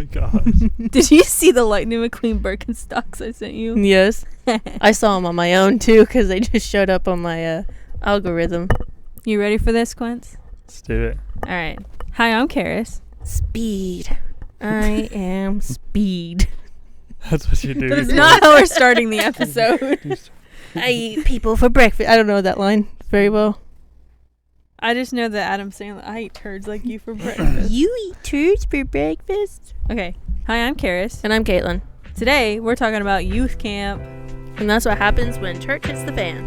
gosh. Did you see the Lightning McQueen Birkenstocks I sent you? Yes. I saw them on my own, too, because they just showed up on my algorithm. You ready for this, Quince? Let's do it. All right. Hi, I'm Karis. Speed. I am speed. That's what you do. That's not how we're starting the episode. I eat people for breakfast. I don't know that line very well. I just know that Adam's saying that I eat turds like you for breakfast. You eat turds for breakfast? Okay. Hi, I'm Karis. And I'm Caitlin. Today, we're talking about youth camp. And that's what happens when church hits the fan.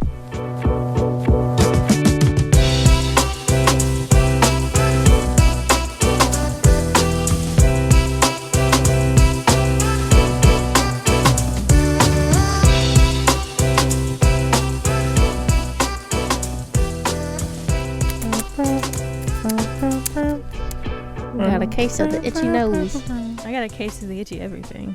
Got a case of the itchy nose. I got a case of the itchy everything.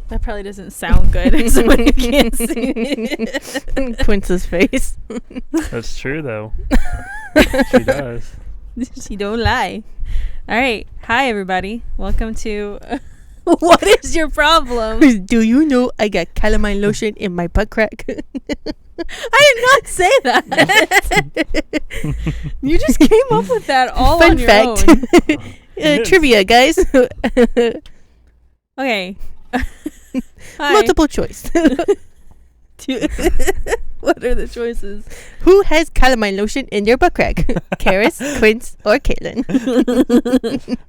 That probably doesn't sound good so you can't see it. Quince's face. That's true, though. She does. She don't lie. All right. Hi, everybody. Welcome to... What is your problem? Do you know I got calamine lotion in my butt crack? I did not say that. You just came up with that all Fun on your fact. own. Trivia, guys. Okay. Hi. Multiple choice. What are the choices? Who has calamine lotion in their butt crack? Karis, Quince, or Caitlin?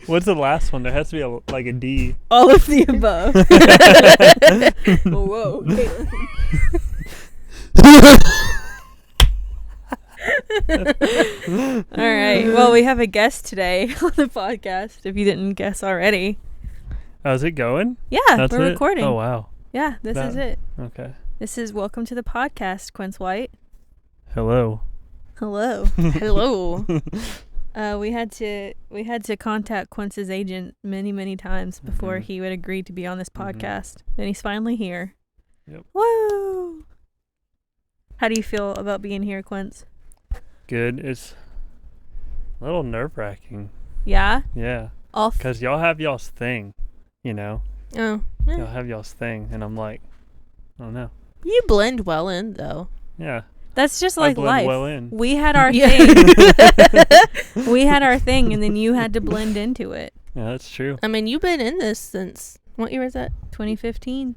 What's the last one? There has to be like a D. All of the above. Whoa. Caitlin. All right. Well, we have a guest today on the podcast, if you didn't guess already. How's it going? Yeah, That's we're it? recording. Oh, wow. Yeah, this is it. Okay. This is welcome to the podcast, Quince White. Hello. Hello. Hello. We had to contact Quince's agent many times before he would agree to be on this podcast, and he's finally here. Yep. Woo! How do you feel about being here, Quince? Good. It's a little nerve-wracking. Yeah? Yeah. Off. Because y'all have y'all's thing, you know? Oh. Y'all have y'all's thing, and I'm like, I don't know. You blend well in, though. Yeah. That's just I like blend life. well in. We had our Yeah. thing. We had our thing, and then you had to blend into it. Yeah, that's true. I mean, you've been in this since, what year is that? 2015.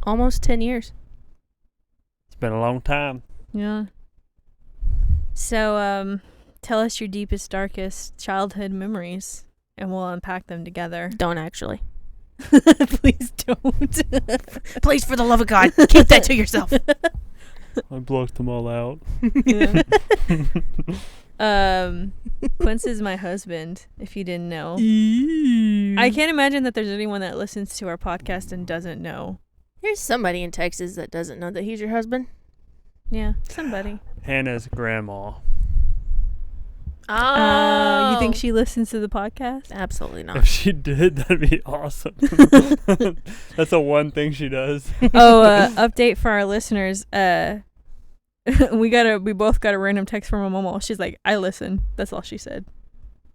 Almost 10 years. It's been a long time. Yeah. So, tell us your deepest, darkest childhood memories, and we'll unpack them together. Don't actually. Please don't. Please, for the love of God, keep that to yourself. I blocked them all out. Yeah. Quince is my husband, if you didn't know. I can't imagine that there's anyone that listens to our podcast and doesn't know. There's somebody in Texas that doesn't know that he's your husband. Yeah, somebody. Hannah's grandma. Oh. You think she listens to the podcast? Absolutely not. If she did, that'd be awesome. That's the one thing she does. Update for our listeners. We both got a random text from my mom. She's like, I listen. That's all she said.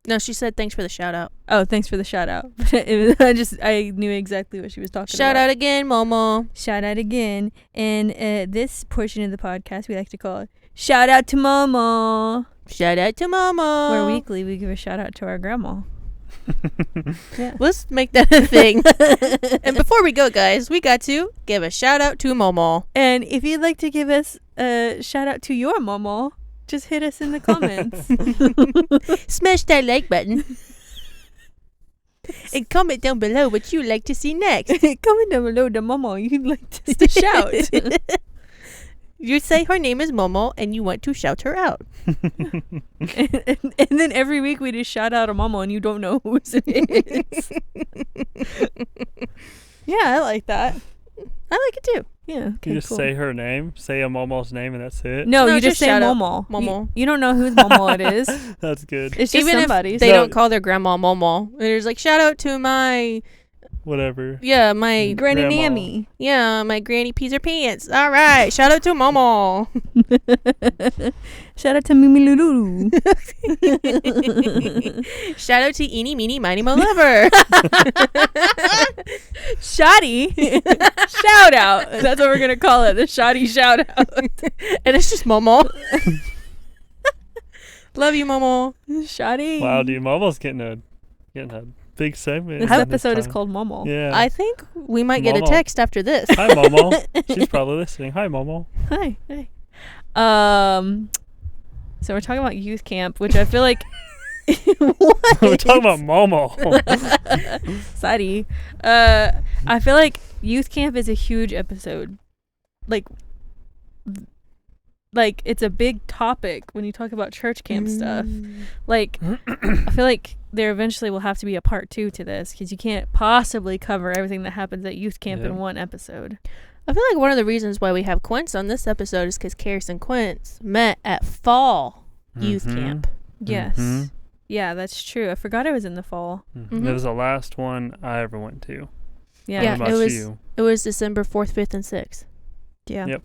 No, she said thanks for the shout out. Oh, thanks for the shout out. I knew exactly what she was talking about. Shout out again, Momo. Shout out again. And this portion of the podcast we like to call it Shout Out to Momo. Shout out to Momo. Where weekly we give a shout out to our grandma. Yeah. Let's make that a thing. And before we go, guys, we got to give a shout out to Momo. And if you'd like to give us a shout out to your Momo, just hit us in the comments. Smash that like button. And comment down below what you'd like to see next. Comment down below the Momo you'd like us to shout. You say her name is Momo and you want to shout her out. and then every week we just shout out a Momo and you don't know whose it is. Yeah, I like that. I like it too. Yeah. Okay, You just cool. say her name, say a Momo's name, and that's it. No, you just just say shout out Momo. Momo. You don't know whose Momo it is. That's good. It's just Even somebody's. if they No. don't call their grandma Momo. There's like, shout out to my whatever. Yeah, my Granny Grandma. Nammy. yeah, my granny pees her pants. All right, shout out to Momo. Shout out to Mimi Lulu. Shout out to Eeny Meeny Miny Mo Lover. Shoddy. Shout out. That's what we're gonna call it. The shoddy shout out. And it's just Momo. Love you, Momo. Shoddy. Wow, dude, I'm almost getting a big segment. This in episode is time. called Momo. Yeah. I think we might get a Momo. text after this. Hi, Momo. She's probably listening. Hi, Momo. Hi. Hi. So we're talking about youth camp, which I feel like What? We're talking about Momo. Sadie. I feel like youth camp is a huge episode. Like it's a big topic when you talk about church camp stuff. Like I feel like there eventually will have to be a part 2 to this because you can't possibly cover everything that happens at youth camp in one episode. I feel like one of the reasons why we have Quince on this episode is because Karis and Quince met at fall youth camp. Yes. Mhm. Yeah, that's true. I forgot it was in the fall. It was the last one I ever went to. Yeah. Yeah, What about it was- you? It was December 4th, 5th, and 6th. Yeah. Yep.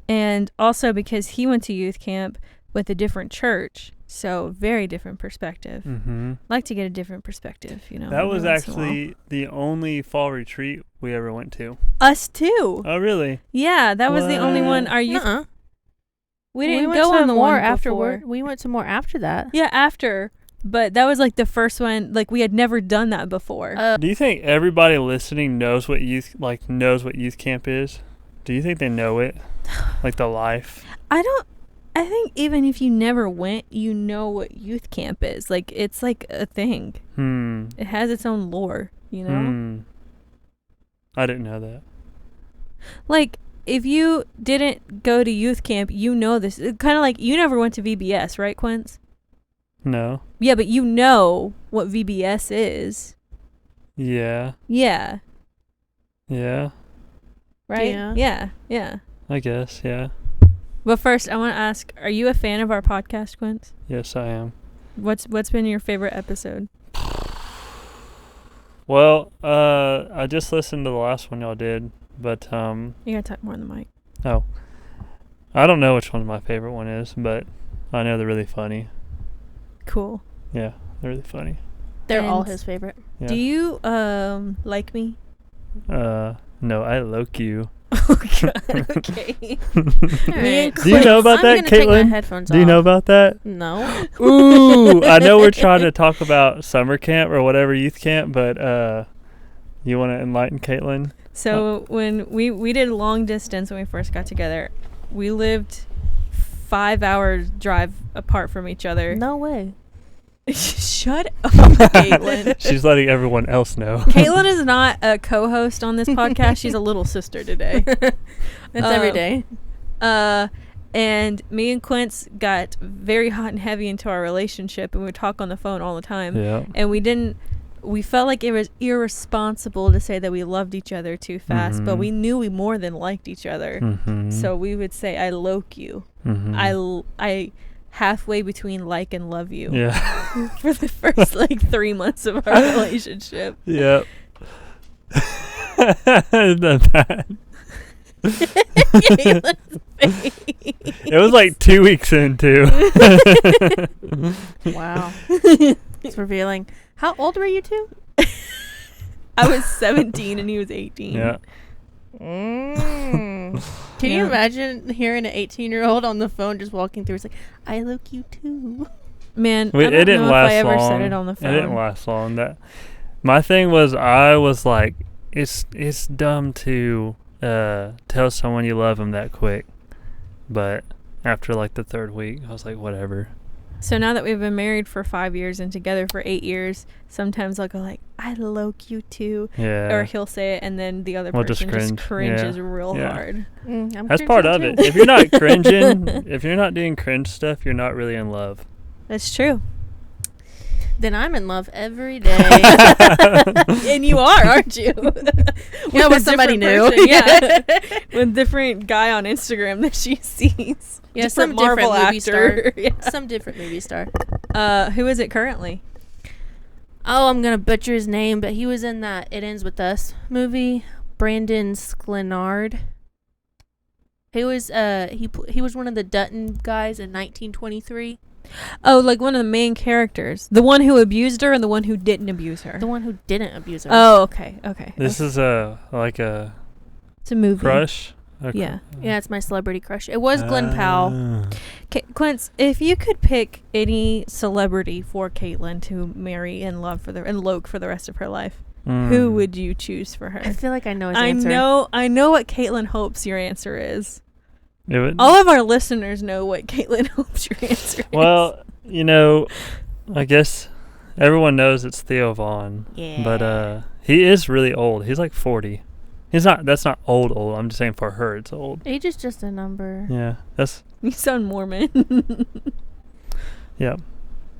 And also because he went to youth camp with a different church, so very different perspective. Mm-hmm. Like to get a different perspective, you know. That every was once in a while. actually the only fall retreat we ever went to. Us too. Oh, really? Yeah, that was the only one. What? Our youth. Nuh-uh. We didn't went go to on the more one afterward. before. We went to more after that. Yeah, after. But that was like the first one. Like we had never done that before. Do you think everybody listening knows what youth camp is? Do you think they know it? Like the life? I think even if you never went, you know what youth camp is. Like it's like a thing. It has its own lore, you know? I didn't know that. Like if you didn't go to youth camp, you know this. Kind of like you never went to VBS, right, Quince? No. Yeah, but you know what VBS is. Yeah. Yeah. Yeah. Right? Yeah. Yeah. I guess. Yeah. But first, I want to ask, are you a fan of our podcast, Quince? Yes, I am. What's been your favorite episode? Well, I just listened to the last one y'all did, but You gotta talk more on the mic. oh, I don't know which one my favorite one is, but I know they're really funny. Cool. Yeah, they're really funny. They're all And his favorite. Yeah. Do you like me? No, I loke you. Oh God. Okay. Alright. Do you know about I'm that, gonna take my Caitlin? headphones Do you off. know about that? No. Ooh, I know we're trying to talk about summer camp or whatever youth camp, but you want to enlighten Caitlin? So when we did long distance when we first got together, we lived 5 hours drive apart from each other. No way. Shut up, Caitlin. She's letting everyone else know. Caitlin is not a co-host on this podcast. She's a little sister today. It's every day. And me and Quince got very hot and heavy into our relationship, and we would talk on the phone all the time. Yeah. And we felt like it was irresponsible to say that we loved each other too fast, but we knew we more than liked each other. Mm-hmm. So we would say, I loke you. Mm-hmm. I halfway between like and love you. Yeah. For the first like 3 months of our relationship. Yep. Isn't that bad? It was like 2 weeks in too. Wow. It's revealing. How old were you two? I was 17 and he was 18. Yeah. Can you imagine hearing an 18-year-old on the phone just walking through? It's like, I look you too. Man, It I don't didn't know last if I ever long. said it on the phone. It didn't last long. My thing was, I was like, it's dumb to tell someone you love them that quick. But after like the 3rd week, I was like, whatever. So now that we've been married for 5 years and together for 8 years, sometimes I'll go like, I loke you too. Yeah. Or he'll say it and then the other We'll just person just cringe. cringes Yeah. real Yeah. hard. That's part of it. If you're not cringing, if you're not doing cringe stuff, you're not really in love. That's true. Then I'm in love every day. And you are, aren't you? Yeah, With with a somebody different new. person, yeah. With different guy on Instagram that she sees. Yeah, some different movie star. Yeah. Some different movie star. Who is it currently? Oh, I'm gonna butcher his name, but he was in that It Ends With Us movie. Brandon Sklenard. He was he was one of the Dutton guys in 1923. Oh, like one of the main characters. The one who abused her and the one who didn't abuse her. The one who didn't abuse her. Oh, okay. Okay. This is a It's a movie. crush. Yeah. Yeah, it's my celebrity crush. It was Glenn Powell. Okay, Quince, if you could pick any celebrity for Caitlin to marry and love for and Loke for the rest of her life, who would you choose for her? I feel like I know his answer. I know what Caitlin hopes your answer is. It would, All of our listeners know what Caitlin hopes your answer is. well, I guess everyone knows it's Theo Vaughn. Yeah. But he is really old. He's like 40. That's not old. I'm just saying for her it's old. Age is just a number. Yeah. That's You sound Mormon. yeah.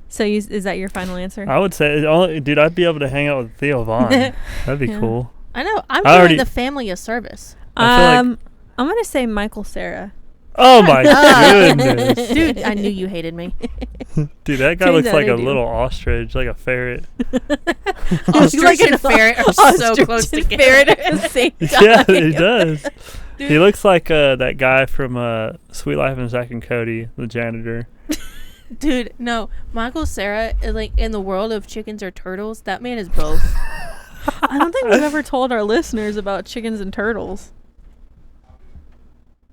So is that your final answer? I would say dude, I'd be able to hang out with Theo Vaughn. That'd be Yeah. cool. I know. I'm I doing already- the family a service. I feel like- I'm gonna say Michael Cera. Oh my goodness. Dude, I knew you hated me. Dude, that guy Turns looks out like I a do. little ostrich, like a ferret. Ostrich and ferret are so Ostrich close and together. ferret at the same Yeah, time. he does. Dude. He looks like that guy from Sweet Life of Zack and Cody, the janitor. Dude, no. Michael Cera, like in the world of chickens or turtles, that man is both. I don't think we've ever told our listeners about chickens and turtles.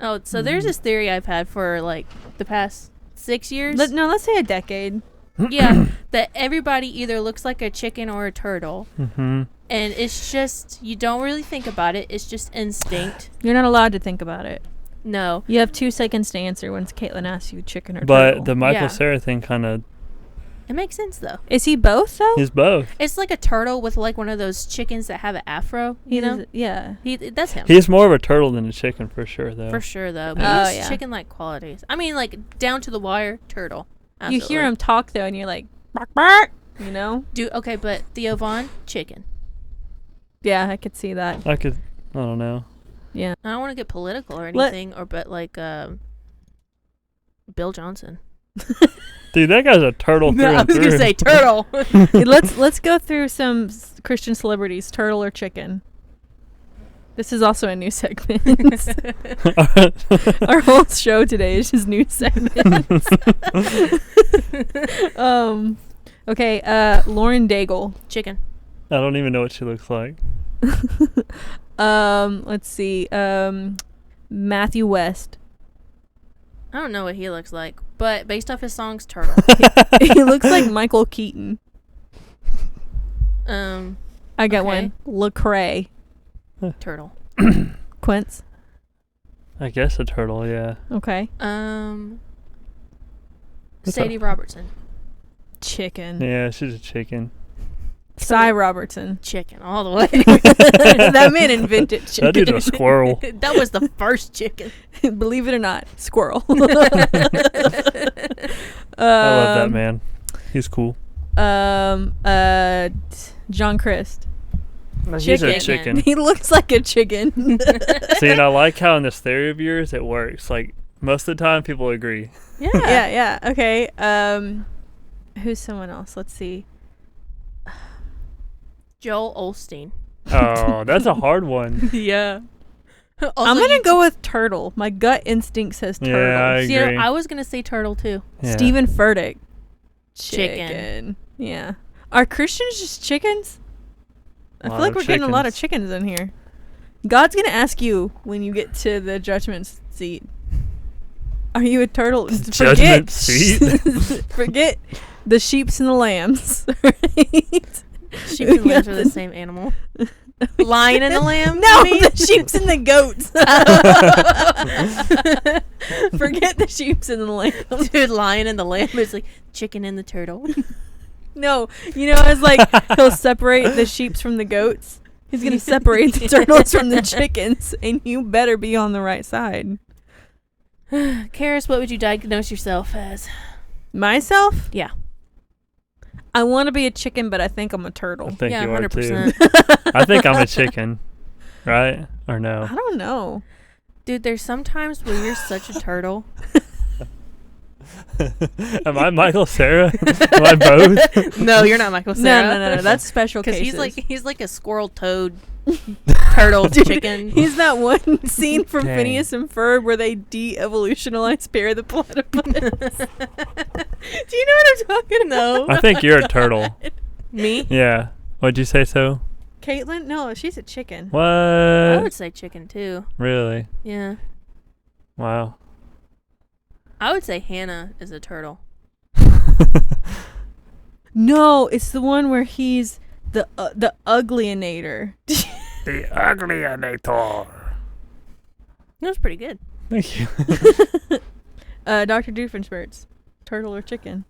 Oh, so there's this theory I've had for like the past 6 years. Let's say a decade. Yeah, that everybody either looks like a chicken or a turtle. Mm-hmm. And it's just, you don't really think about it. It's just instinct. You're not allowed to think about it. No. You have 2 seconds to answer when Caitlin asks you chicken or But turtle. the Michael Yeah. Cera thing kind of, It makes sense, though. Is he both, though? he's both. It's like a turtle with like one of those chickens that have an afro, you know? Yeah. That's him. He's more of a turtle than a chicken for sure, though. For sure, though. But Oh, he's yeah. chicken-like qualities. I mean, like, down to the wire, turtle. You hear Absolutely. him talk, though, and you're like, bark, bark, you know? Okay, but Theo Vaughn, chicken. Yeah, I could see that. I don't know. Yeah. I don't want to get political or Let- anything, but like Bill Johnson. Dude, that guy's a turtle through and through. turtle. Hey, let's go through some Christian celebrities, turtle or chicken. This is also a new segment. Our whole show today is just new segments. Okay, Lauren Daigle. Chicken. I don't even know what she looks like. Let's see. Matthew West. I don't know what he looks like, but based off his songs, turtle. He looks like Michael Keaton. I got Okay. one. Lecrae. Turtle. Quince. I guess a turtle, yeah. Okay. Sadie Robertson. Chicken. Yeah, she's a chicken. Cy Robertson. Chicken all the way. That man invented chicken. That dude's a squirrel. That was the first chicken. Believe it or not, squirrel. I love that man. He's cool. John Christ. He's a Chicken. chicken. He looks like a chicken. See, and I like how in this theory of yours it works. Like, most of the time people agree. Yeah. yeah. Okay. Who's someone else? Let's see. Joel Osteen. Oh, that's a hard one. Yeah. I'm gonna go with turtle. My gut instinct says turtle. Yeah, I You agree. know, I was gonna say turtle too. Yeah. Stephen Furtick. Chicken. Yeah. Are Christians just chickens? I feel Lot like of we're getting a lot of chickens. chickens in here. God's gonna ask you when you get to the judgment seat. Are you a turtle? Judgment seat? Forget the sheeps and the lambs. Right? Sheep and lambs are the same animal. Lion and the lamb? No, you mean? the sheeps and the goats. Forget the sheeps and the lambs. Dude, lion and the lamb is like chicken and the turtle. No, it's like he'll separate the sheeps from the goats. He's gonna separate the turtles from the chickens, and you better be on the right side. Karis, what would you diagnose yourself as? Myself? Yeah. I want to be a chicken, but I think I'm a I turtle. think Yeah, you are too. 100%. I think I'm a chicken. Right? Or no? I don't know. Dude, there's some times where you're such a turtle. Am I Michael Cera? Am I both? No, you're not Michael Cera. No. That's special Because cases. he's like a squirrel toad turtle chicken. He's that one scene from Dang. Phineas and Ferb where they de-evolutionalize Bear the Platypus. Do you know what I'm talking about? No. I think you're a turtle. Me? Yeah. What'd you say so? Caitlin? No, she's a chicken. What? I would say chicken too. Really? Yeah. Wow. I would say Hannah is a turtle. No, it's the one where he's the uglyator. The uglyator. That was pretty good. Thank you. Dr. Doofenshmirtz. Turtle or chicken?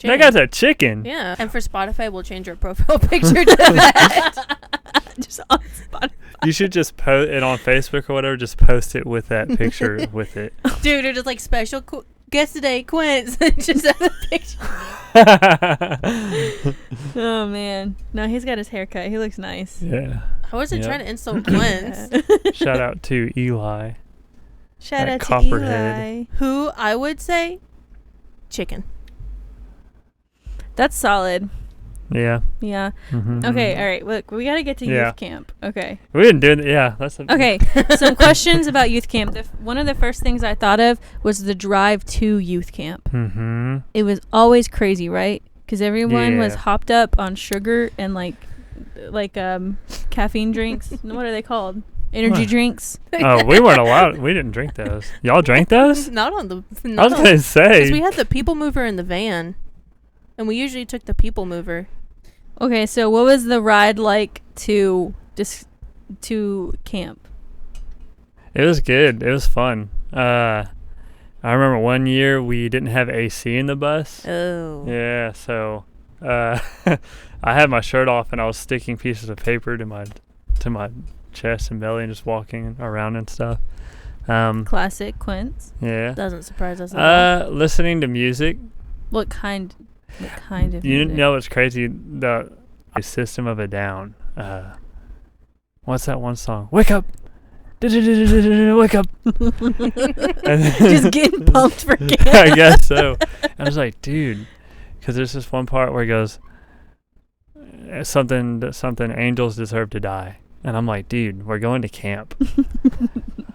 That guy's a chicken. Yeah. And for Spotify, we'll change our profile picture to that. Just on Spotify. You should just post it on Facebook or whatever. Just post it with that picture with it. Dude, it's just like special guest today, Quince. Just have a picture. Oh, man. No, he's got his hair cut. He looks nice. Yeah. I wasn't Yep. trying to insult Quince. Shout out to Eli. Shout That out to copperhead. Eli. Who I would say chicken. That's solid. Yeah. Yeah. Mm-hmm. Okay, all right. Look, we got to get to Yeah. youth camp. Okay. We didn't do it. Yeah. That's a, Okay, some questions about youth camp. One of the first things I thought of was the drive to youth camp. Mm-hmm. It was always crazy, right? Because everyone was Yeah. hopped up on sugar and like caffeine drinks. What are they called? Energy What? drinks. Oh, we weren't allowed. We didn't drink those. Y'all drank those? Not on the. I was gonna say. Because we had the people mover in the van, and we usually took the people mover. Okay, so what was the ride like to camp? It was good. It was fun. I remember one year we didn't have AC in the bus. Oh. Yeah, so I had my shirt off and I was sticking pieces of paper to my chest and belly and just walking around and stuff. Classic Quince. Yeah. Doesn't surprise us at all. Listening to music. What kind of You music? know what's crazy? The System of a Down. What's that one song? Wake up! Wake up! Just getting pumped for camp. I guess so. I was like, dude, because there's this one part where he goes, something, angels deserve to die. And I'm like, dude, we're going to camp.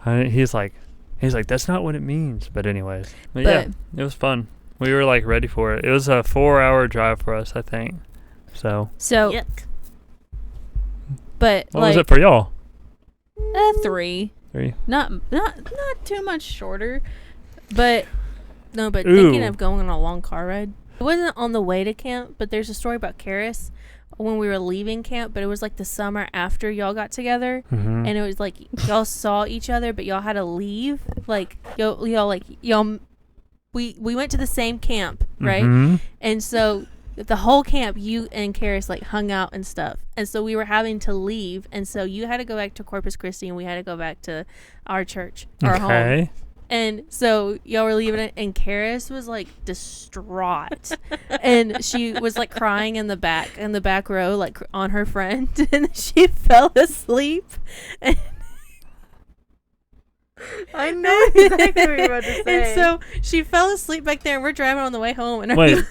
He's like, that's not what it means. But anyways, but yeah, it was fun. We were like ready for it. It was a 4-hour drive for us, I think. So Yuck. But what was it for y'all? 3. 3. Not too much shorter, but No, but Ooh. thinking of going on a long car ride. It wasn't on the way to camp, but there's a story about Karis when we were leaving camp, but it was like the summer after y'all got together. Mm-hmm. And it was like y'all saw each other, but y'all had to leave. Like y'all we went to the same camp, right? Mm-hmm. And so the whole camp, you and Karis like hung out and stuff. And so we were having to leave, and so you had to go back to Corpus Christi, and we had to go back to our church, our home. Okay. And so y'all were leaving it, and Karis was like distraught, and she was like crying in the back row, like on her friend, and she fell asleep. And I know exactly what you're about to say. And so she fell asleep back there, and we're driving on the way home, and Wait,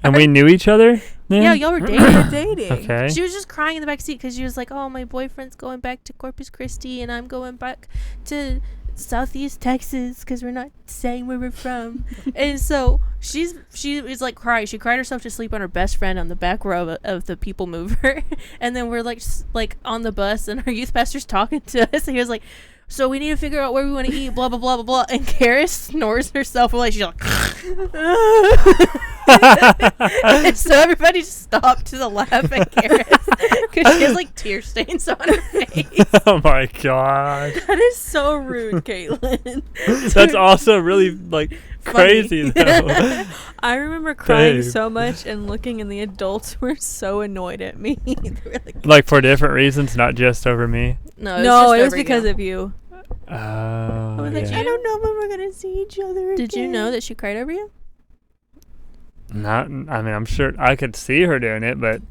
and we knew each other then? yeah, y'all were dating. dating. Okay. She was just crying in the back seat because she was like, "Oh, my boyfriend's going back to Corpus Christi, and I'm going back to Southeast Texas because we're not saying where we're from." And so she was like crying. She cried herself to sleep on her best friend on the back row of the people mover. And then we're like on the bus, and our youth pastor's talking to us, and he was like, "So we need to figure out where we want to eat, blah blah blah blah blah." And Karis snores herself away. She's like, and so everybody stopped to laugh at Karis because she has like tear stains on her face. Oh my god. That is so rude, Caitlin. That's also really like crazy though. I remember crying Babe. so much, and looking, and the adults were so annoyed at me. They were Like for different reasons, not just over me. No, it was because of you. Oh, I was like, yeah. I don't know when we're gonna see each other. Did you again." know that she cried over you? Not. I mean, I'm sure I could see her doing it, but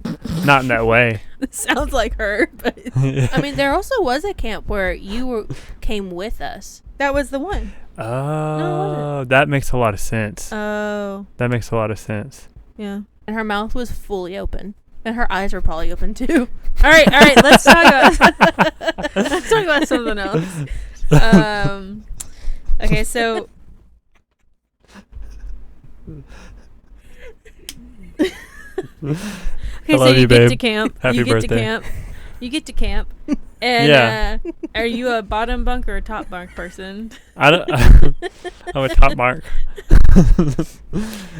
not in that way. It sounds like her, but I mean, there also was a camp where you came with us, That was the one. Oh, that makes a lot of sense. Oh. That makes a lot of sense. Yeah. And her mouth was fully open. And her eyes were probably open too. All right. Let's talk about something else. Okay, so I love you, get babe. to camp. Happy You get to camp. And are you a bottom bunk or a top bunk person? I'm a top mark.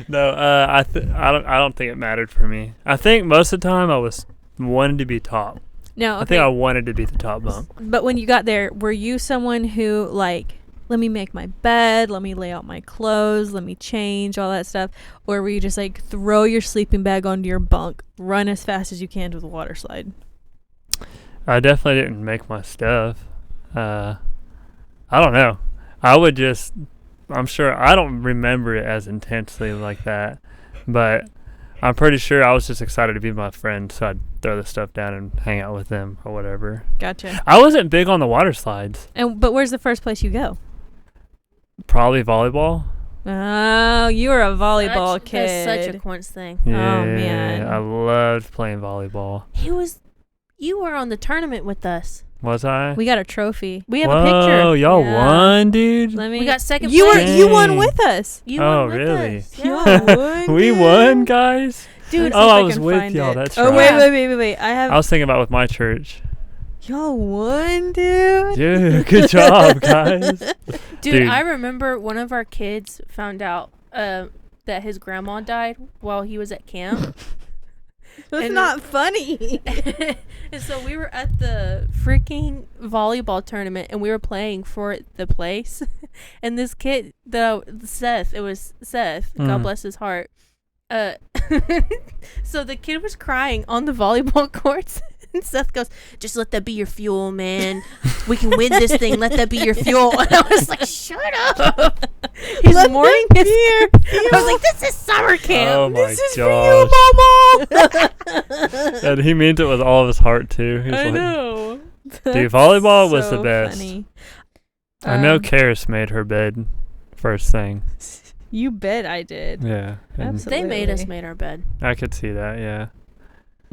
No, I don't think it mattered for me. I think most of the time I was wanted to be top. No, okay. I think I wanted to be the top bunk. But when you got there, were you someone who like, let me make my bed, let me lay out my clothes, let me change, all that stuff? Or were you just like, throw your sleeping bag onto your bunk, run as fast as you can to the water slide? I definitely didn't make my stuff. I don't know. I'm sure I don't remember it as intensely like that, but I'm pretty sure I was just excited to be my friend, so I'd throw the stuff down and hang out with them or whatever. Gotcha. I wasn't big on the water slides. But where's the first place you go? Probably volleyball. Oh, you were a volleyball kid. That's such a Quince thing. Yeah, Oh, man. I loved playing volleyball. You were on the tournament with us. Was I? We got a trophy. We have a picture. Oh, y'all Yeah. won, dude. We got second You place. You won with us. You Oh, won with really? us. Y'all Yeah. won, We dude. won, guys. Dude, Oh, I was with y'all. That's oh, right. wait. I was thinking about with my church. Y'all won, dude. Dude, good job, guys. Dude, I remember one of our kids found out that his grandma died while he was at camp. That's not funny. And so we were at the freaking volleyball tournament and we were playing for the place. And this kid, Seth, God bless his heart. So the kid was crying on the volleyball courts. And Seth goes, just let that be your fuel, man. We can win this thing. Let that be your fuel. And I was like, shut up. He's mourning his I was like, this is summer camp. Oh my this is gosh. for you, Mama. And he meant it with all of his heart too. He was I know. Dude, volleyball was the So best. funny. I know Karis made her bed first thing. You bet I did. Yeah. And Absolutely. They made us made our bed. I could see that, yeah.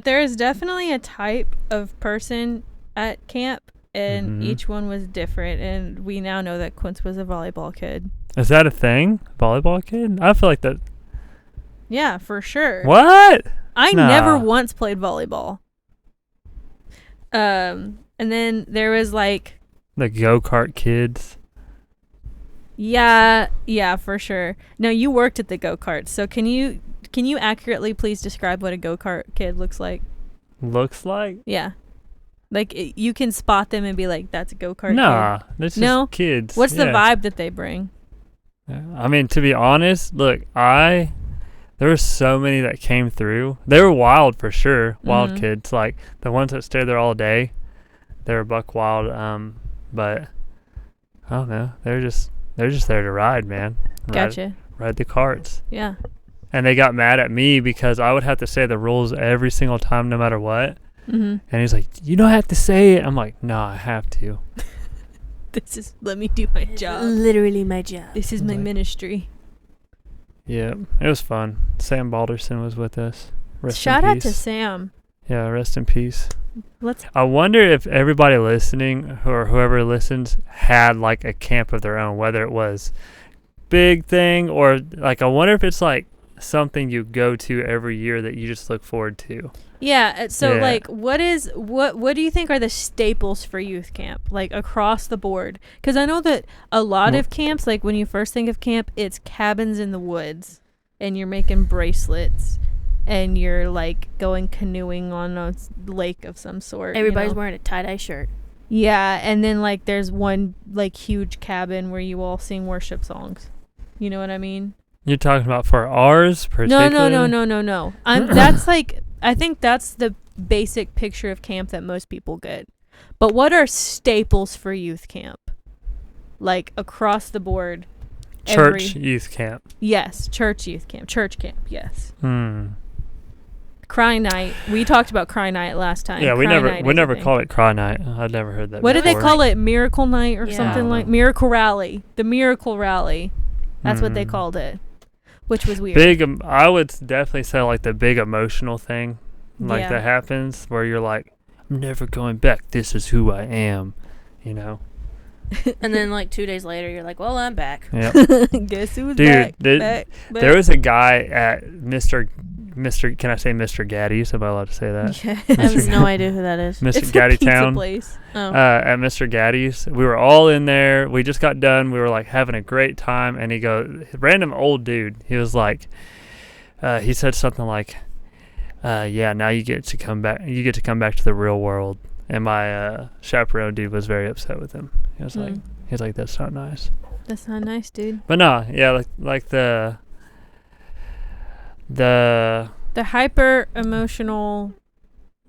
There is definitely a type of person at camp, and each one was different. And we now know that Quince was a volleyball kid. Is that a thing? Volleyball kid? I feel like that. Yeah, for sure. What? I Nah. never once played volleyball. And then there was like, The go-kart kids. yeah, for sure. No, you worked at the go-kart, so can you accurately please describe what a go-kart kid looks like? Looks like? Yeah. Like, you can spot them and be like, that's a go-kart Nah, kid. that's just No? kids. What's the Yeah. vibe that they bring? I mean, to be honest, look, there were so many that came through. They were wild for sure. Wild kids. Like, the ones that stayed there all day, they were buck wild. But, I don't know. They're just there to ride, man. Gotcha. Ride the carts. Yeah. And they got mad at me because I would have to say the rules every single time, no matter what. Mm-hmm. And he's like, you don't have to say it. I'm like, no, I have to. Let me do my job. Literally my job. This is my ministry. Yeah, it was fun. Sam Balderson was with us. Rest Shout in out peace. to Sam. Yeah, rest in peace. Let's. I wonder if everybody listening or whoever listens had like a camp of their own, whether it was big thing or like, I wonder if it's like something you go to every year that you just look forward to. Yeah. So Yeah. like, what do you think are the staples for youth camp, like across the board? Because I know that a lot of camps, like when you first think of camp, it's cabins in the woods, and you're making bracelets, and you're like going canoeing on a lake of some sort. Everybody's you know? wearing a tie-dye shirt. Yeah, and then like there's one like huge cabin where you all sing worship songs. You know what I mean? You're talking about for ours, No. That's like, I think that's the basic picture of camp that most people get. But what are staples for youth camp? Like across the board. Church youth camp. Yes, church youth camp. Church camp, yes. Cry night. We talked about cry night last time. Yeah, we Cry never night we is a never thing. call it cry night. I'd never heard that. What do they before. call it? Miracle night or Yeah. something like miracle rally. The miracle rally. That's what they called it, which was weird. Big. I would definitely say like the big emotional thing, like Yeah. that happens where you're like, I'm never going back. This is who I am. You know. And then like 2 days later, you're like, well, I'm back. Yep. Guess who's Dude, back? There was a guy at Mr. Can I say Mr. Gaddy's? Am I allowed to say that? Yeah. I have no idea who that is. Mr. It's Gaddy a pizza Town. place. Oh. At Mr. Gaddy's. We were all in there. We just got done. We were like having a great time. And he goes, random old dude. He was like, he said something like, yeah, now you get to come back. You get to come back to the real world. And my chaperone dude was very upset with him. He was like, that's not nice. That's not nice, dude. But no, yeah, like the hyper emotional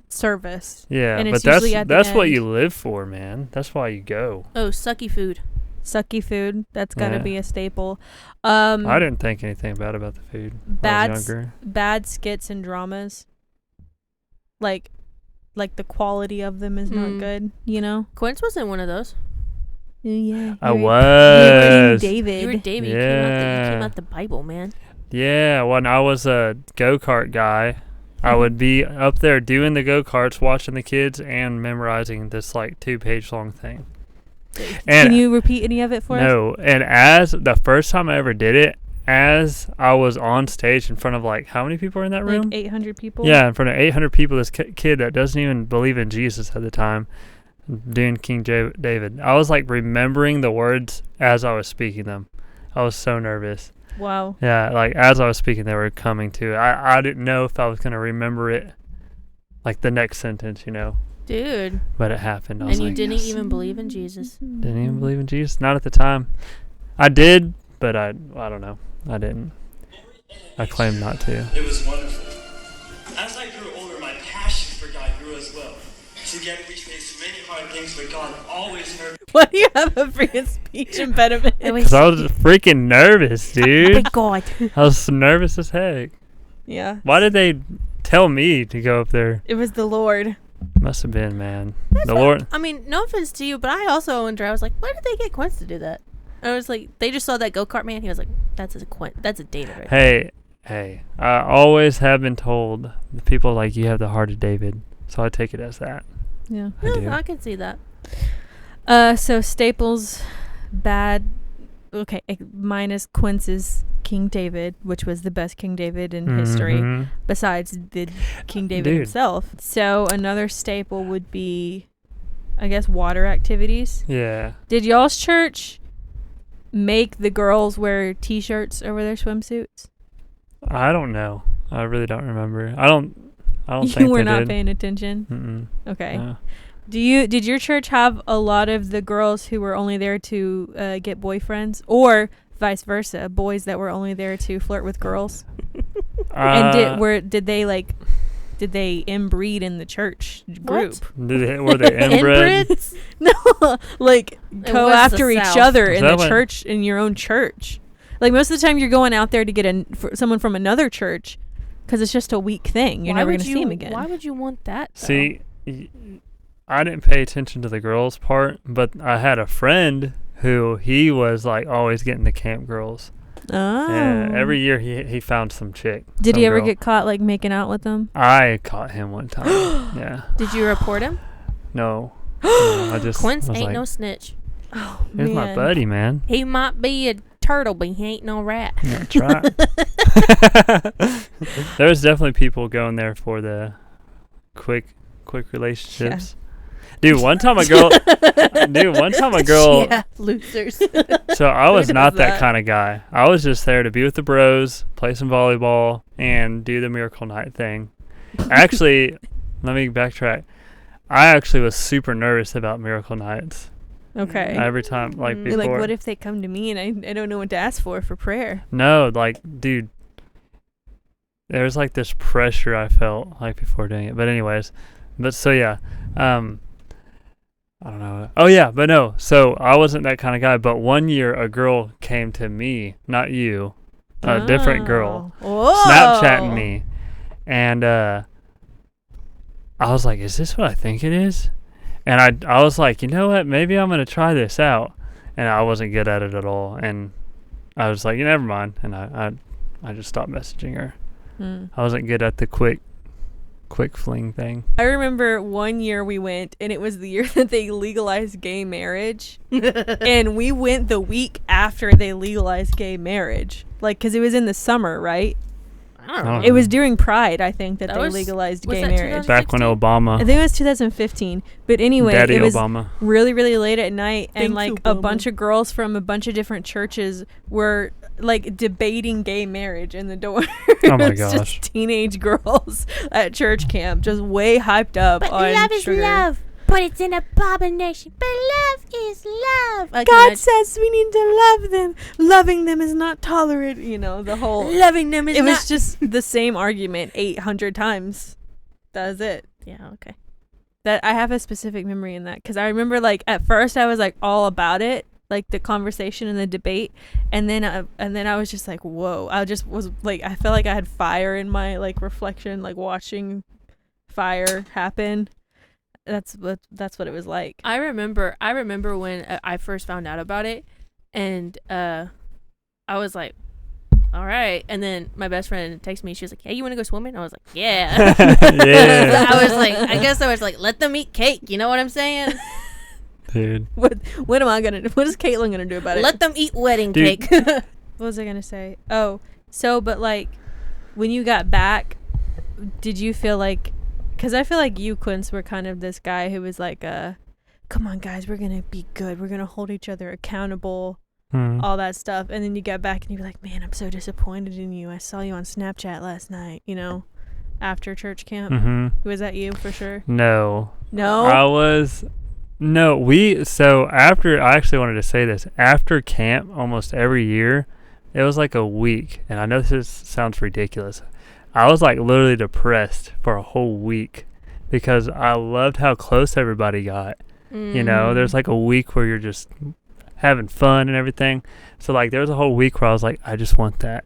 service. yeah, And but it's usually at the that's what end. you live for, man. That's why you go. Oh, sucky food. Sucky food. That's got to Yeah. be a staple. I didn't think anything bad about the food when I was younger. Bad skits and dramas. Like the quality of them is not good, you know? Quince was in one of those. Yeah. I you were was. King David. You were David. Yeah. You came out the Bible, man. Yeah, when I was a go-kart guy, I would be up there doing the go-karts, watching the kids, and memorizing this like 2-page long thing. And Can you repeat any of it for us? no, and as the first time I ever did it, as I was on stage in front of like, how many people are in that room? Like 800 people? Yeah, in front of 800 people, this kid that doesn't even believe in Jesus at the time, doing King David. I was like remembering the words as I was speaking them. I was so nervous. Wow. Yeah, like as I was speaking, they were coming to. I didn't know if I was going to remember it, like the next sentence, you know. Dude. But it happened. I And was you like, didn't yes. even believe in Jesus. Didn't even believe in Jesus. Not at the time. I did, but I don't know. I didn't. I claim not to. It was wonderful. As I grew older, my passion for God grew as well. Together we faced many hard things, but God always heard. Why do you have a freaking speech impediment? Because I was freaking nervous, dude. God. I was nervous as heck. Yeah. Why did they tell me to go up there? It was the Lord. Must have been, man. The Lord. I mean, no offense to you, but I also wonder. I was like, why did they get Quince to do that? I was like, they just saw that go-kart man. He was like, that's a David right there. Hey. I always have been told the people like you have the heart of David, so I take it as that. Yeah. I do. I can see that. So Staples, bad. Okay, minus Quince's King David, which was the best King David in history, Mhm. besides the King David Dude. himself. So another staple would be, I guess, water activities. Yeah. Did y'all's church make the girls wear T-shirts over their swimsuits? I don't know. I really don't remember. I don't You think were they not did. paying attention. Mm-mm. Okay. No. Did your church have a lot of the girls who were only there to get boyfriends, or vice versa, boys that were only there to flirt with girls? And did they inbreed in the church group? Were they inbred? Inbreds? No, like go was the after each South. other Is in that the what- church, in your own church. Like most of the time, you're going out there to get someone from another church, because it's just a week thing. You're never going to see him again. Why would you want that? Though? See, I didn't pay attention to the girls part, but I had a friend who he was like always getting the camp girls. Oh. Yeah, every year he found some chick. Did some he ever girl. get caught like making out with them? I caught him one time. Yeah. Did you report him? No. I just Quince was ain't like, no snitch. Oh, here's my buddy, man. He might be a turtle, but he ain't no rat. That's right. There was definitely people going there for the quick relationships. Dude, one time a girl. Yeah, losers. So I was does not that that? kind of guy. I was just there to be with the bros, play some volleyball, and do the miracle night thing. Actually, let me backtrack. I actually was super nervous about miracle nights. Okay. Every time, like You're before. like, what if they come to me and I don't know what to ask for prayer? No, like, dude, there was like this pressure I felt like before doing it. But anyways, so yeah, I don't know. Oh yeah, but no. So I wasn't that kind of guy. But one year, a girl came to me, not you, a different girl, Oh. Snapchatting me, And I was like, is this what I think it is? And I was like, you know what? Maybe I'm going to try this out. And I wasn't good at it at all. And I was like, never mind. And I just stopped messaging her. I wasn't good at the quick fling thing. I remember one year we went, and it was the year that they legalized gay marriage. And we went the week after they legalized gay marriage. Like, because it was in the summer, right? I don't know. It was during Pride, I think, that they was- legalized was gay that marriage. Back when I Obama, think it was 2015. But anyway, Daddy it was Obama. really, really late at night. And, Thank like, you, a Obama. bunch of girls from a bunch of different churches were, like, debating gay marriage in the door. Oh my It's gosh. just teenage girls at church camp, just way hyped up But on love is sugar. love. But it's an abomination. But love is love. God says we need to love them. Loving them is not tolerant. You know, the whole. loving them is It not. was just the same argument 800 times. That was it. Yeah. Okay. That I have a specific memory in that because I remember, like, at first I was like all about it, like the conversation and the debate, and then I was just like, whoa. I just was like, I felt like I had fire in my, like, reflection, like watching fire happen. That's what it was like. I remember when I first found out about it, and I was like, all right. And then my best friend texted me. She was like, hey, you want to go swimming? I was like, yeah. Yeah. I guess I was like, let them eat cake. You know what I'm saying? Dude. What am I gonna do? What is Caitlin gonna do about it? Let them eat wedding Dude. cake. What was I gonna say? Oh, so, but, like, when you got back, did you feel like, because I feel like you, Quince, were kind of this guy who was like, come on, guys, we're gonna be good, we're gonna hold each other accountable, all that stuff. And then you get back and you're like, man, I'm so disappointed in you. I saw you on Snapchat last night, you know, after church camp. Was that you for sure? No. No? So after, I actually wanted to say this, after camp, almost every year, it was like a week, and I know sounds ridiculous. I was like literally depressed for a whole week because I loved how close everybody got. You know, there's like a week where you're just having fun and everything. So, like, there was a whole week where I was like, I just want that.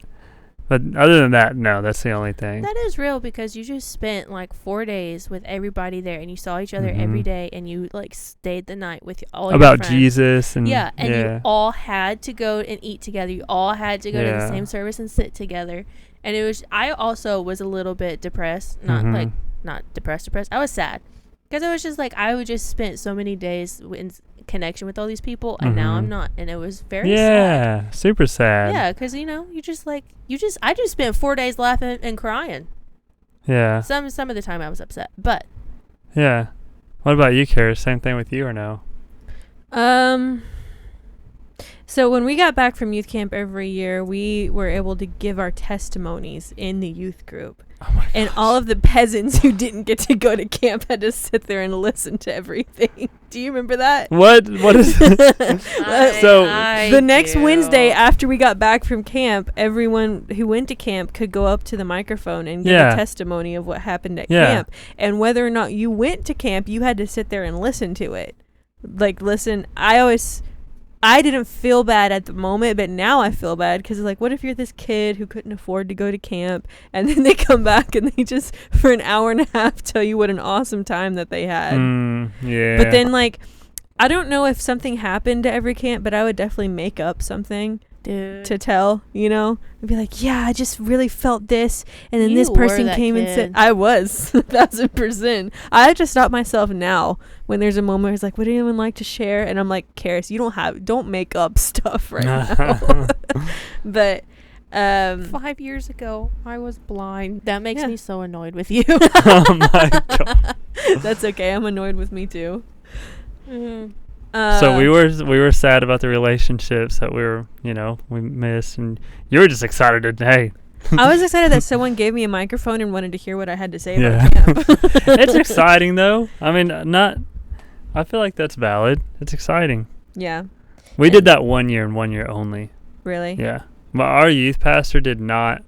But other than that, no, that's the only thing. That is real because you just spent like 4 days with everybody there, and you saw each other every day, and you like stayed the night with all your About friends. Jesus and You all had to go and eat together. You all had to go to the same service and sit together. And it was. I also was a little bit depressed, not depressed. I was sad because I was just like I would just spent so many days in connection with all these people, and now I'm not, and it was very sad. Super sad. Yeah, because I just spent 4 days laughing and crying. Yeah. Some of the time I was upset, but Yeah. What about you, Kara? Same thing with you or no? So when we got back from youth camp every year, we were able to give our testimonies in the youth group. Oh my And all of the peasants who didn't get to go to camp had to sit there and listen to everything. Do you remember that? What is So, The next Wednesday after we got back from camp, everyone who went to camp could go up to the microphone and give a testimony of what happened at camp. And whether or not you went to camp, you had to sit there and listen to it. Like, listen, I didn't feel bad at the moment, but now I feel bad because, like, what if you're this kid who couldn't afford to go to camp, and then they come back and they just, for an hour and a half, tell you what an awesome time that they had. Yeah. But then, like, I don't know if something happened to every camp, but I would definitely make up something to tell, you know? I'd be like, yeah, I just really felt this, and then this person came and said, I was 1,000%. I have to stop myself now when there's a moment where it's like, would anyone like to share? And I'm like, Karis, don't make up stuff right now. But 5 years ago I was blind. That makes me so annoyed with you. Oh my God. That's okay. I'm annoyed with me too. So we were sad about the relationships that we missed, and you were just excited to, hey. I was excited that someone gave me a microphone and wanted to hear what I had to say about camp. It's exciting though. I mean, I feel like that's valid. It's exciting. Yeah. We did that 1 year and 1 year only. Really? Yeah. But our youth pastor did not.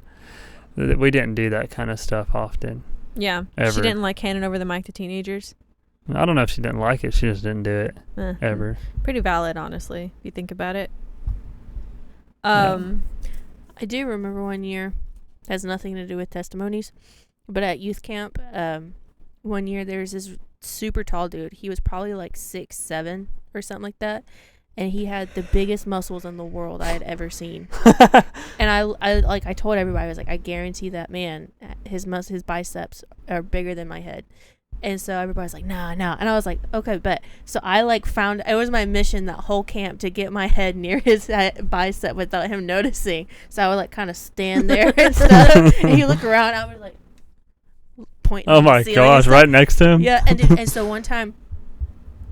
We didn't do that kind of stuff often. Yeah. Ever. She didn't like handing over the mic to teenagers. I don't know if she didn't like it. She just didn't do it ever. Pretty valid, honestly, if you think about it. I do remember 1 year. Has nothing to do with testimonies. But at youth camp, one year there was this super tall dude. He was probably like 6'7" or something like that, and he had the biggest muscles in the world I had ever seen. And I told everybody, I was like, I guarantee that man, his biceps are bigger than my head. And so everybody's like, nah. And I was like, okay, but so I like found, it was my mission that whole camp to get my head near his bicep without him noticing. So I would like kind of stand there and stuff. And he look around, I was like pointing. Oh my gosh, right next to him? Yeah. And so one time,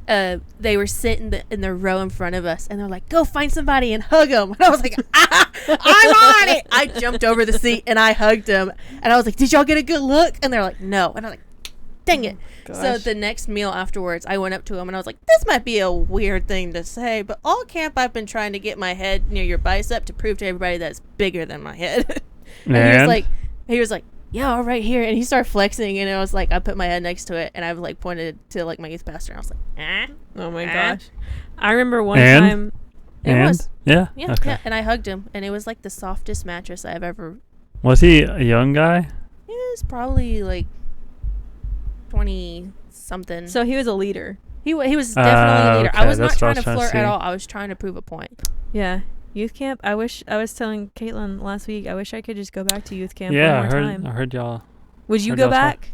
they were sitting in the row in front of us, and they're like, go find somebody and hug him. And I was like, I'm on it. I jumped over the seat and I hugged him, and I was like, did y'all get a good look? And they're like, no. And I'm like, dang it. So the next meal afterwards, I went up to him and I was like, this might be a weird thing to say, but all camp I've been trying to get my head near your bicep to prove to everybody that it's bigger than my head. And he was like, yeah, all right here. And he started flexing, and it was like, I put my head next to it, and I like pointed to like my youth pastor, and I was like, oh my gosh. I remember one time. Yeah. Okay. Yeah. And I hugged him, and it was like the softest mattress I've ever. Was he a young guy? He was probably like 20 something. So he was a leader. He was definitely a leader. Okay, I was not trying to to flirt at all. I was trying to prove a point. Yeah. Youth camp. I was telling Caitlin last week, I wish I could just go back to youth camp Yeah, one more time. I heard y'all. Would you go back?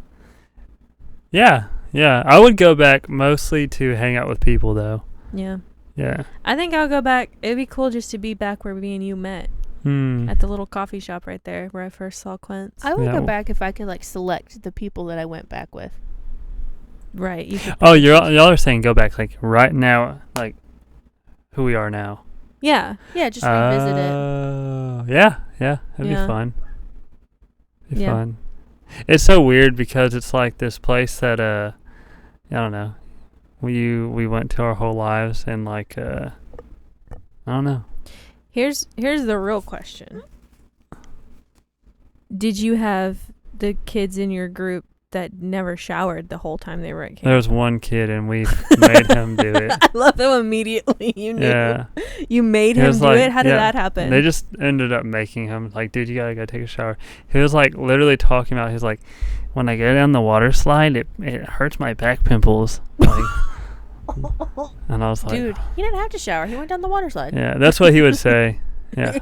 Yeah. I would go back mostly to hang out with people, though. Yeah. Yeah. I think I'll go back. It'd be cool just to be back where me and you met. At the little coffee shop right there where I first saw Quince. I would go back if I could like select the people that I went back with. Right. You could y'all are saying go back like right now, like who we are now. Yeah. Yeah, just revisit it. Yeah. It'd be fun. It'd be fun. It's so weird because it's like this place that I don't know. We went to our whole lives, and like I don't know. Here's the real question. Did you have the kids in your group that never showered the whole time they were at camp? There was one kid, and we made him do it. I love how immediately you knew. Yeah. You made him do it? How did that happen? They just ended up making him like, dude, you gotta go take a shower. He was like literally talking about, he's like, when I go down the water slide, it hurts my back pimples. Like, and I was like, dude, he didn't have to shower. He went down the water slide. Yeah, that's what he would say. Yeah.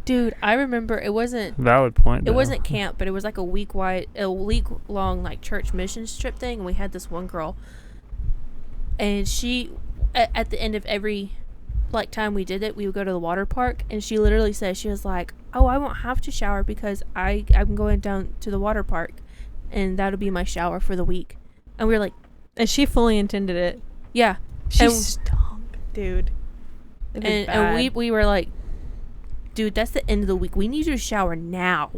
Dude, I remember it wasn't valid point. It wasn't camp, but it was like a week long like church missions trip thing, and we had this one girl, and she at the end of every like time we did it, we would go to the water park, and she literally said, she was like, oh, I won't have to shower because I'm going down to the water park, and that'll be my shower for the week. And we were like, and she fully intended it. Yeah. She stunk, dude. And we were like, dude, that's the end of the week. We need you to shower now.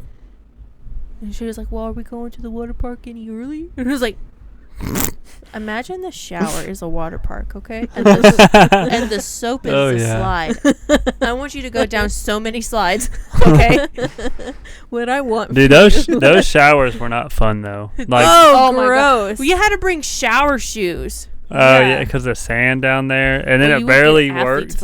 And she was like, well, are we going to the water park any early? And I was like, imagine the shower is a water park, okay? And the soap is the slide. I want you to go down so many slides, okay? What I want. Dude, those showers were not fun, though. Like, oh my gross. God. We had to bring shower shoes. Oh, yeah, because the sand down there. And then it barely worked.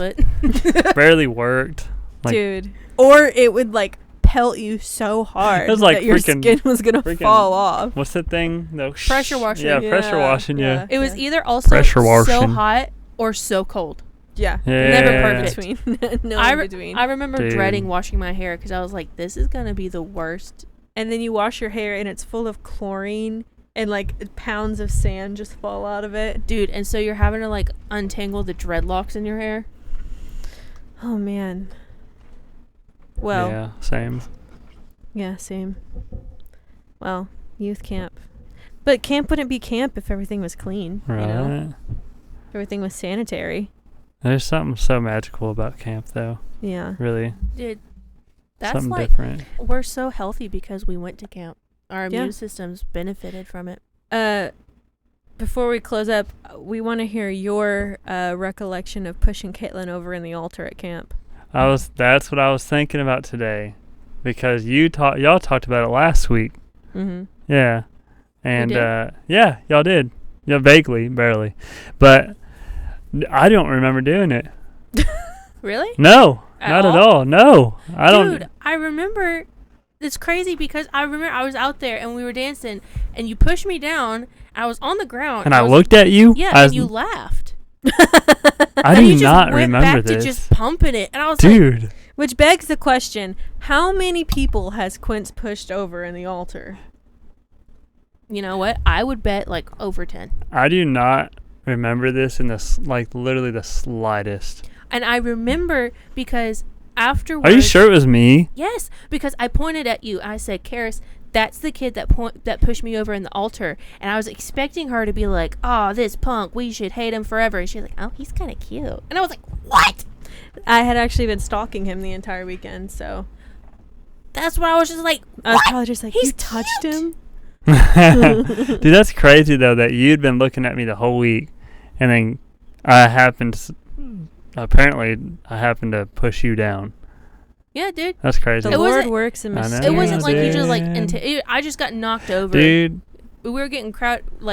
Barely worked. Like, dude. Or it would, like, pelt you so hard it was like that your skin was going to fall off. What's that thing? No, pressure washing. Yeah, pressure washing, yeah. It was either also so hot or so cold. Yeah. Never perfect. In between. I remember dreading washing my hair because I was like, this is going to be the worst. And then you wash your hair and it's full of chlorine. And, like, pounds of sand just fall out of it. Dude, and so you're having to, like, untangle the dreadlocks in your hair. Oh, man. Well. Yeah, same. Yeah, same. Well, youth camp. But camp wouldn't be camp if everything was clean. Right. You know? If everything was sanitary. There's something so magical about camp, though. Yeah. Really. Dude, that's something like, different. We're so healthy because we went to camp. Our immune systems benefited from it. Before we close up, we want to hear your recollection of pushing Caitlin over in the altar at camp. That's what I was thinking about today, because y'all talked about it last week. Mm-hmm. Yeah, and y'all did. Yeah, vaguely, barely, but I don't remember doing it. Really? No, not at all. No, I don't. Dude, I remember it's crazy because I remember I was out there and we were dancing and you pushed me down. I was on the ground. And I looked at you? Yeah, and you laughed. I do not remember this. To just pumping it. And I was Dude. like... Which begs the question, how many people has Quince pushed over in the altar? You know what? I would bet like over 10. I do not remember this in this, like, literally the slightest. And I remember because afterwards... Are you sure it was me? Yes, because I pointed at you. I said, Karis, that's the kid that pushed me over in the altar. And I was expecting her to be like, oh, this punk, we should hate him forever. And she's like, oh, he's kind of cute. And I was like, what? I had actually been stalking him the entire weekend, so... That's what I was just like, what? I was probably just like, He's you touched him? Dude, that's crazy, though, that you'd been looking at me the whole week. And then I happened to push you down. Yeah, dude. That's crazy. The Lord works in mysterious It wasn't like you just like I just got knocked over. Dude. We were getting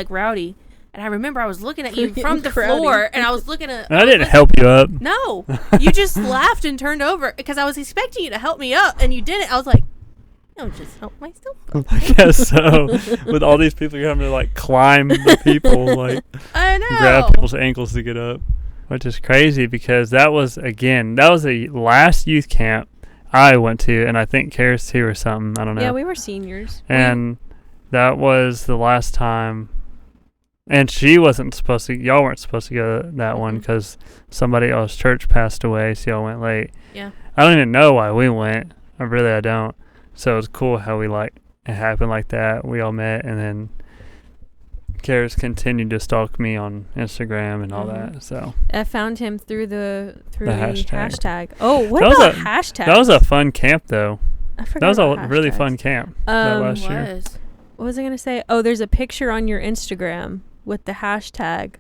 rowdy. And I remember I was looking at you from the floor and I was looking at... I didn't help you up. No. You just laughed and turned over because I was expecting you to help me up and you didn't. I was like, I'll just help myself up. I guess so. With all these people, you're having to like climb the people, like I know. grab people's ankles to get up. Which is crazy because that was the last youth camp I went to, and I think Karis too or something. I don't know. Yeah, we were seniors. And that was the last time. And she wasn't supposed to. Y'all weren't supposed to go to that one because somebody else's church passed away, so y'all went late. Yeah. I don't even know why we went. I don't. So it was cool how it happened like that. We all met, and then Karis continued to stalk me on Instagram and all that. So I found him through the hashtag. Oh, what about hashtag? That was a fun camp, though. I forgot. That was about a really hashtags. fun camp that last year. What was I gonna say? Oh, there's a picture on your Instagram with the hashtag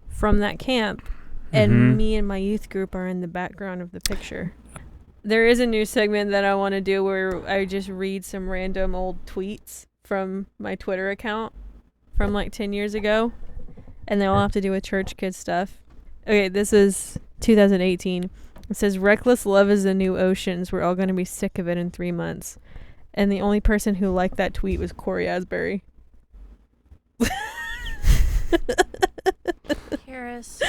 from that camp, and me and my youth group are in the background of the picture. There is a new segment that I want to do where I just read some random old tweets from my Twitter account from like 10 years ago, and they all have to do with church kid stuff. Okay, this is 2018. It says, reckless love is the new oceans. We're all going to be sick of it in 3 months. And the only person who liked that tweet was Corey Asbury. Karis.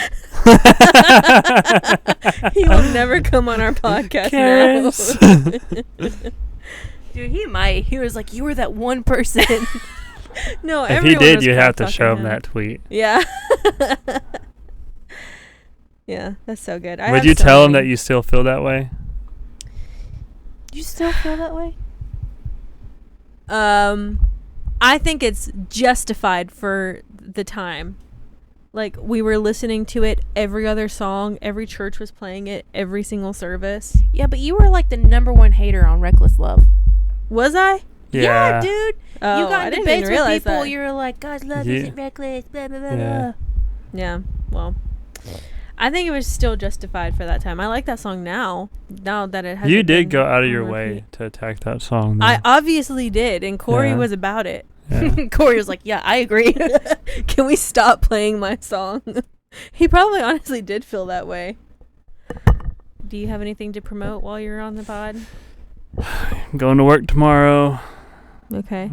He will never come on our podcast now. Dude, he might. He was like, you were that one person. No, if he did, you have to show him that tweet. Yeah. Yeah, that's so good. Would you tell him that you still feel that way? You still feel that way? I think it's justified for the time. Like, we were listening to it every other song. Every church was playing it every single service. Yeah, but you were like the #1 hater on Reckless Love. Was I? Yeah, dude. Oh, you got I in didn't debates even with people. that. You were like, God's love isn't reckless, blah, blah, blah, blah. Yeah, well, I think it was still justified for that time. I like that song now that it has. You did go out of your way to attack that song, though. I obviously did, and Corey was about it. Yeah. Corey was like, yeah, I agree. Can we stop playing my song? He probably honestly did feel that way. Do you have anything to promote while you're on the pod? I'm going to work tomorrow. Okay.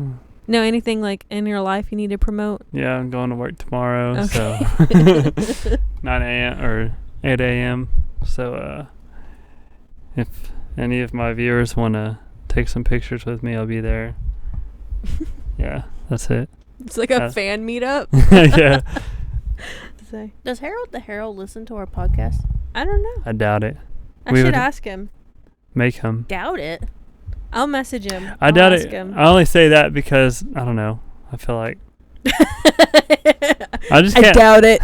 No, anything like in your life you need to promote? Yeah, I'm going to work tomorrow. Okay. So 9 a.m. or 8 a.m. So if any of my viewers want to take some pictures with me, I'll be there. Yeah, that's it. It's like a fan meetup. Yeah. Does Harold the Herald listen to our podcast? I don't know. I doubt it. I should ask him. Make him. Doubt it. I'll message him. I doubt it. Him. I only say that because, I don't know. I feel like I just can't. I doubt it.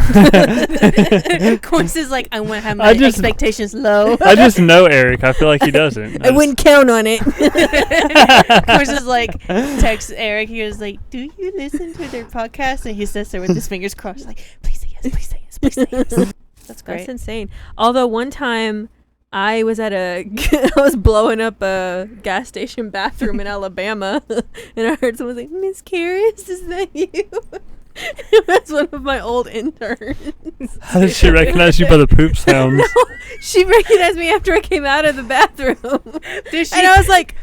Quince is like, I want to have my expectations low. I just know Eric. I feel like he doesn't. I wouldn't count on it. Quince is like, text Eric. He was like, do you listen to their podcast? And he says so with his fingers crossed, like, please say yes, please say yes, please say yes. That's great. That's insane. Although one time I was I was blowing up a gas station bathroom in Alabama, and I heard someone say, "Miss Karis, is that you?" That's one of my old interns. How did she recognize you by the poop sounds? No, she recognized me after I came out of the bathroom. Did she? And I was like,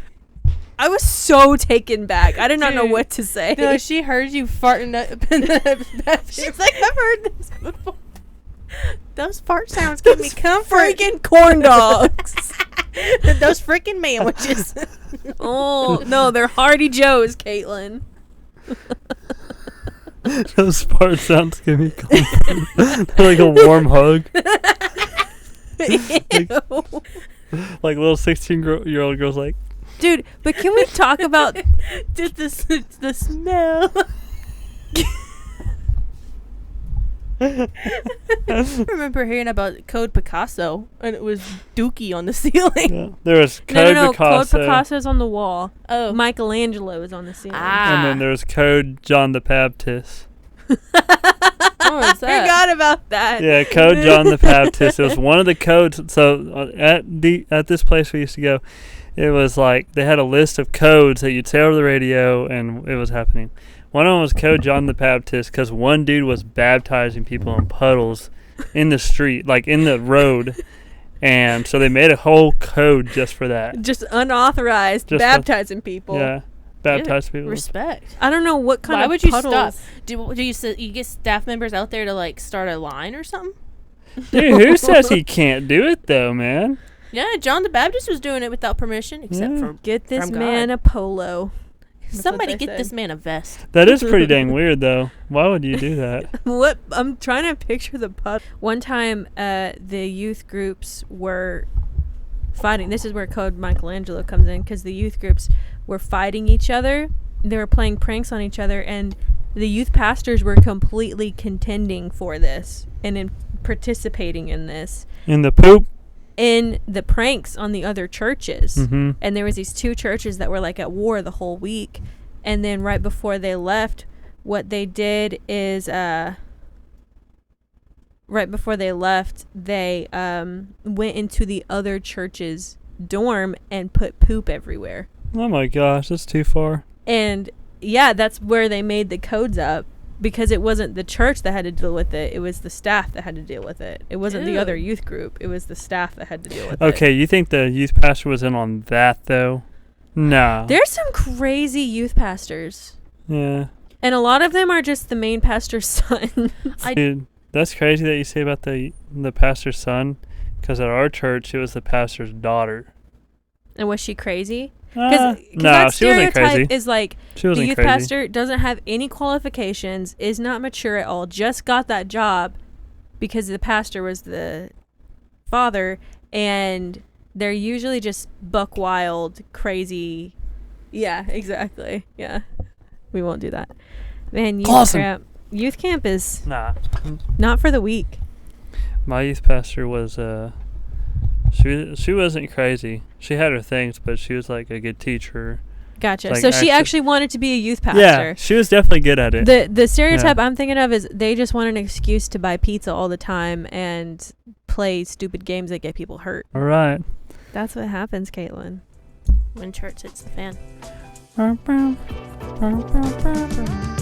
I was so taken back. I did not know Dude. what to say. No, she heard you farting up in the bathroom. She's like, I've heard this before. Those fart sounds give me comfort. Freaking corn dogs. Those freaking sandwiches. Oh, no, they're Hardy Joes, Caitlin. Those fart sounds give me comfort. They're like a warm hug. Like little 16-year-old girls like, Dude, but can we talk about Just the smell. I remember hearing about Code Picasso, and it was Dookie on the ceiling. yeah. There was Code Code Picasso, Picasso's on the wall. Oh, Michelangelo is on the ceiling. and then there was Code John the Baptist. what was that? Forgot about that. Yeah, Code John the Baptist. It was one of the codes. So at this place we used to go, it was like they had a list of codes that you'd say over the radio, and it was happening. One of them was Code John the Baptist because one dude was baptizing people in puddles in the street, like in the road, and so they made a whole code just for that. Just unauthorized Just baptizing people. Yeah, baptize people. Respect. I don't know what kind Why of would you puddles. stop? Do you get staff members out there to like start a line or something? Dude, who says he can't do it though, man? Yeah, John the Baptist was doing it without permission, except Yeah. for Get this From God. man a polo. That's somebody what they get said. this man a vest. That is pretty dang weird though. Why would you do that? What? I'm trying to picture the puddle. One time, the youth groups were fighting. This is where Code Michelangelo comes in, because the youth groups were fighting each other. They were playing pranks on each other, and the youth pastors were completely contending for this and in participating in this. In the poop. In the pranks on the other churches. Mm-hmm. And there was these two churches that were like at war the whole week. And then right before they left, what they did is right before they left, they went into the other church's dorm and put poop everywhere. Oh my gosh, that's too far. And yeah, that's where they made the codes up, because it wasn't the church that had to deal with it. It was the staff that had to deal with it. It wasn't the Ew. other youth group. It was the staff that had to deal with it. Okay, you think the youth pastor was in on that though? No. There's some crazy youth pastors. Yeah. And a lot of them are just the main pastor's son. Dude, that's crazy that you say about the pastor's son, because at our church it was the pastor's daughter. And was she crazy? No, that she wasn't stereotype crazy. is like She the wasn't youth crazy. pastor doesn't have any qualifications, is not mature at all, just got that job because the pastor was the father, and they're usually just buck wild, crazy. Yeah, exactly. Yeah. We won't do that. Man, youth camp is Nah. not for the weak. My youth pastor was she wasn't crazy. She had her things, but she was like a good teacher. Gotcha. Like, So she actually- actually wanted to be a youth pastor. Yeah, she was definitely good at it. The stereotype I'm thinking of is they just want an excuse to buy pizza all the time and play stupid games that get people hurt. All right. That's what happens, Caitlin. When church hits the fan. Bum, bum, bum, bum, bum, bum.